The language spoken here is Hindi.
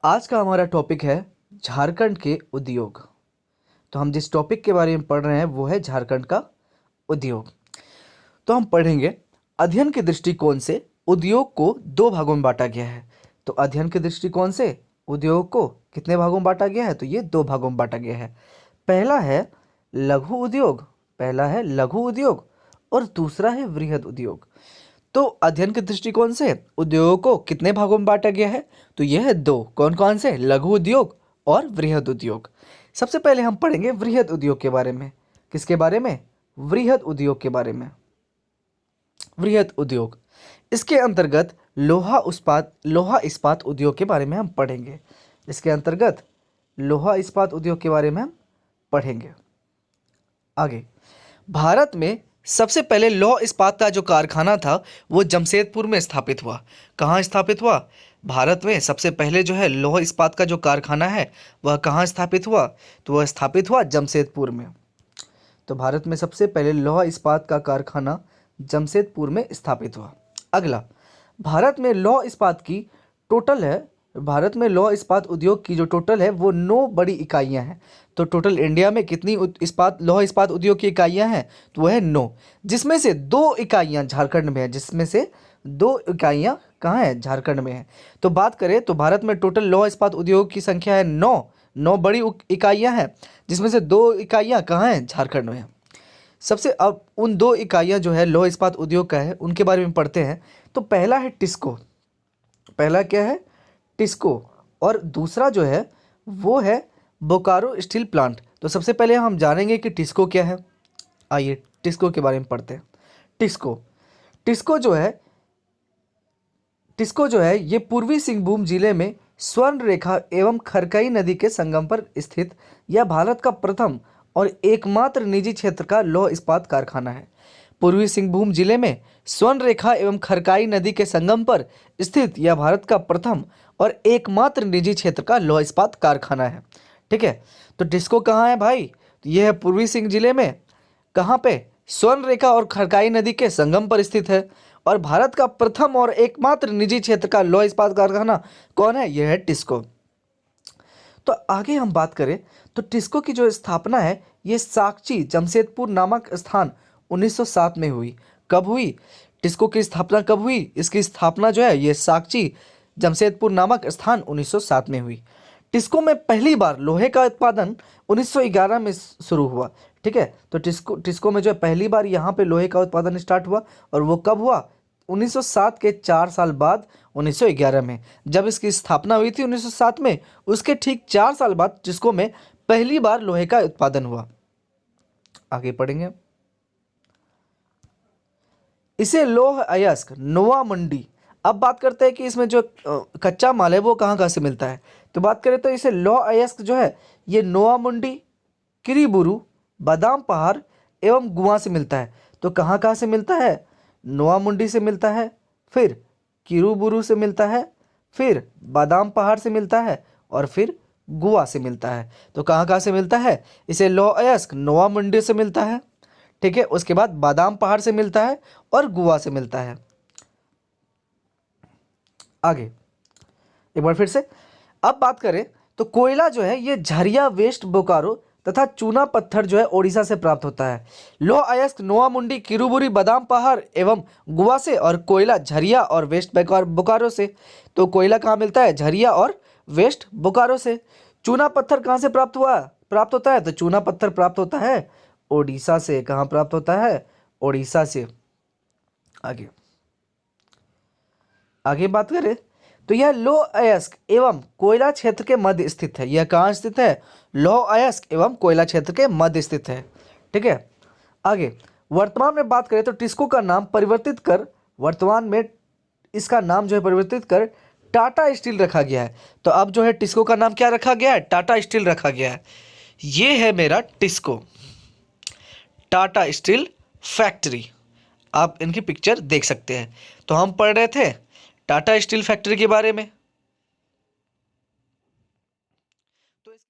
आज का हमारा टॉपिक है झारखंड के उद्योग। तो हम जिस टॉपिक के बारे में पढ़ रहे हैं वो है झारखंड का उद्योग। तो हम पढ़ेंगे अध्ययन के दृष्टिकोण से उद्योग को दो भागों में बांटा गया है। तो अध्ययन के दृष्टिकोण से उद्योग को कितने भागों में बांटा गया है? तो ये दो भागों में बांटा गया है। पहला है लघु उद्योग और दूसरा है वृहद उद्योग। तो अध्ययन के दृष्टिकोण से उद्योगों को कितने भागों में बांटा गया है? तो यह है दो। कौन कौन से? लघु उद्योग और वृहद उद्योग। सबसे पहले हम पढ़ेंगे वृहद उद्योग के बारे में। किसके बारे में? वृहद उद्योग के बारे में। वृहद उद्योग, इसके अंतर्गत लोहा इस्पात उद्योग के बारे में हम पढ़ेंगे। इसके अंतर्गत लोहा इस्पात उद्योग के बारे में हम पढ़ेंगे। आगे, भारत में सबसे पहले लौह इस्पात का जो कारखाना था वो जमशेदपुर में स्थापित हुआ। कहाँ स्थापित हुआ? भारत में सबसे पहले जो है लौह इस्पात का जो कारखाना है वह कहाँ स्थापित हुआ? तो वह स्थापित हुआ जमशेदपुर में। तो भारत में सबसे पहले लौह इस्पात का कारखाना जमशेदपुर में स्थापित हुआ। अगला, भारत में लौह इस्पात उद्योग की जो टोटल है वो 9 बड़ी इकाइयां हैं। तो टोटल इंडिया में कितनी लौह इस्पात उद्योग की इकाइयां हैं? तो वह है 9, जिसमें से 2 इकाइयां झारखंड में है। कहाँ है? झारखंड में है। तो बात करें तो भारत में टोटल लौह इस्पात उद्योग की संख्या है 9 बड़ी इकाइयां हैं, जिसमें से 2 इकाइयां कहाँ हैं? झारखंड में है। सबसे अब उन 2 इकाइयां जो है लौह इस्पात उद्योग का है उनके बारे में पढ़ते हैं। तो पहला है टिस्को। पहला क्या है? टिस्को। और दूसरा जो है वो है बोकारो स्टील प्लांट। तो सबसे पहले हम जानेंगे कि टिस्को क्या है। आइए टिस्को के बारे में पढ़ते हैं। टिस्को जो है ये पूर्वी सिंहभूम जिले में स्वर्ण रेखा एवं खरकई नदी के संगम पर स्थित यह भारत का प्रथम और एकमात्र निजी क्षेत्र का लौह इस्पात कारखाना है। पूर्वी सिंहभूम जिले में स्वर्ण रेखा एवं खरकाई नदी के संगम पर स्थित यह भारत का प्रथम और एकमात्र निजी क्षेत्र का लौह इस्पात कारखाना है। ठीक है, तो टिस्को कहाँ है भाई? तो यह है पूर्वी सिंह जिले में। कहाँ पे? स्वर्ण रेखा और खरकाई नदी के संगम पर स्थित है। और भारत का प्रथम और एकमात्र निजी क्षेत्र का लौह इस्पात कारखाना कौन है? यह है टिस्को। तो आगे हम बात करें तो टिस्को की जो स्थापना है ये साकची जमशेदपुर नामक स्थान 1907 में हुई। कब हुई? टिस्को की स्थापना कब हुई? इसकी स्थापना जो है ये साकची जमशेदपुर नामक स्थान 1907 में हुई। टिस्को में पहली बार लोहे का उत्पादन 1911 में शुरू हुआ। ठीक है, तो टिस्को में जो है पहली बार यहाँ पे लोहे का उत्पादन स्टार्ट हुआ। और वो कब हुआ? 1907 के 4 साल बाद 1911 में। जब इसकी स्थापना हुई थी 1907 में, उसके ठीक 4 साल बाद टिस्को में पहली बार लोहे का उत्पादन हुआ। आगे पढ़ेंगे। इसे लौह अयस्क नोवा मंडी। अब बात करते हैं कि इसमें जो कच्चा माल है वो कहाँ से मिलता है। तो बात करें तो इसे लौह अयस्क जो है ये नोवा मंडी, किरीबुरू, बादाम पहाड़ एवं गुआ से मिलता है। तो कहाँ से मिलता है? नोवा मंडी से मिलता है, फिर किरूबुरू से मिलता है, फिर बादाम पहाड़ से मिलता है और फिर गुआ से मिलता है। तो कहाँ से मिलता है? इसे लौह अयस्क नोवा मंडी से मिलता है। ठीक है, उसके बाद बादाम पहाड़ से मिलता है और गुआ से मिलता है। आगे एक बार फिर से अब बात करें तो कोयला जो है ये झरिया वेस्ट बोकारो तथा चूना पत्थर जो है ओडिशा से प्राप्त होता है। लौह अयस्क नोवा मुंडी, किरूबुरी, बादाम पहाड़ एवं गुआ से, और कोयला झरिया और वेस्ट बोकारो से। तो कोयला कहाँ मिलता है? झरिया और वेस्ट बोकारो से। चूना पत्थर कहाँ से प्राप्त होता है? तो चूना पत्थर प्राप्त होता है ओडिशा से। कहाँ प्राप्त होता है? ओडिशा से। आगे बात करें तो यह लौह अयस्क एवं कोयला क्षेत्र के मध्य स्थित है। यह कहाँ स्थित है? लौह अयस्क एवं कोयला क्षेत्र के मध्य स्थित है। ठीक है, आगे वर्तमान में बात करें तो टिस्को का नाम परिवर्तित कर टाटा स्टील रखा गया है। तो अब जो है टिस्को का नाम क्या रखा गया है? टाटा स्टील रखा गया है। ये है मेरा टिस्को, टाटा स्टील फैक्ट्री। आप इनकी पिक्चर देख सकते हैं। तो हम पढ़ रहे थे टाटा स्टील फैक्ट्री के बारे में।